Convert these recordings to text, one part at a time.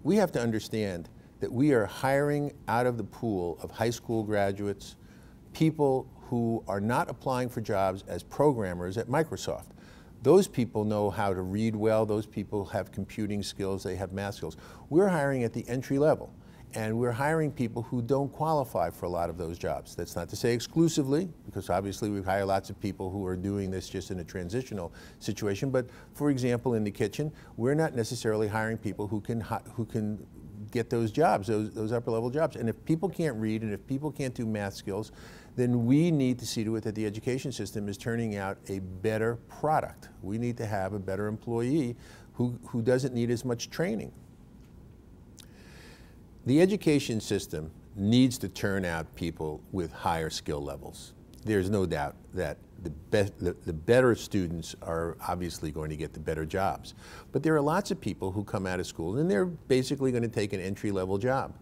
We have to understand that we are hiring out of the pool of high school graduates, people who are not applying for jobs as programmers at Microsoft. Those people know how to read well, those people have computing skills, they have math skills. We're hiring at the entry level, and we're hiring people who don't qualify for a lot of those jobs. That's not to say exclusively, because obviously we hire lots of people who are doing this just in a transitional situation, but for example in the kitchen, we're not necessarily hiring people who can get those jobs, those upper level jobs. And if people can't read and if people can't do math skills, then we need to see to it that the education system is turning out a better product. We need to have a better employee who doesn't need as much training. The education system needs to turn out people with higher skill levels. There's no doubt that the better students are obviously going to get the better jobs. But there are lots of people who come out of school and they're basically going to take an entry-level job.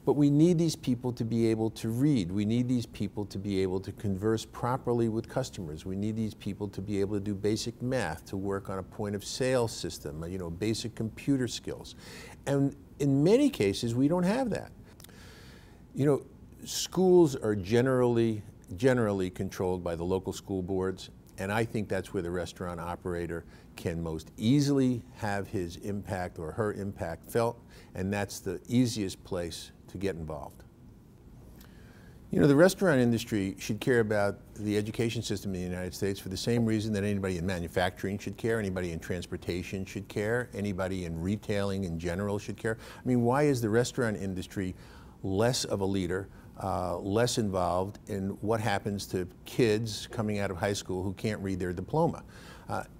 But we need these people to be able to read. We need these people to be able to converse properly with customers. We need these people to be able to do basic math, to work on a point of sale system, basic computer skills. And in many cases, we don't have that. Schools are generally controlled by the local school boards, and I think that's where the restaurant operator can most easily have his impact or her impact felt, and that's the easiest place to get involved. The restaurant industry should care about the education system in the United States for the same reason that anybody in manufacturing should care, anybody in transportation should care, anybody in retailing in general should care. I mean, why is the restaurant industry less of a leader, less involved in what happens to kids coming out of high school who can't read their diploma?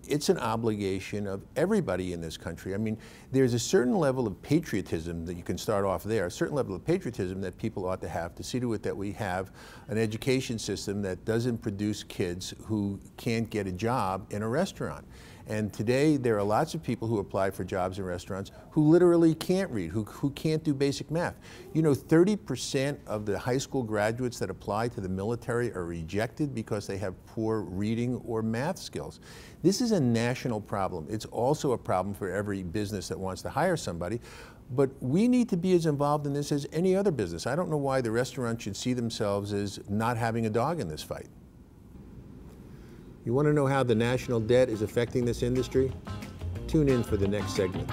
It's an obligation of everybody in this country. I mean, there's a certain level of patriotism that you can start off there, a certain level of patriotism that people ought to have to see to it that we have an education system that doesn't produce kids who can't get a job in a restaurant. And today there are lots of people who apply for jobs in restaurants who literally can't read, who can't do basic math. 30% of the high school graduates that apply to the military are rejected because they have poor reading or math skills. This is a national problem. It's also a problem for every business that wants to hire somebody. But we need to be as involved in this as any other business. I don't know why the restaurant should see themselves as not having a dog in this fight. You want to know how the national debt is affecting this industry? Tune in for the next segment.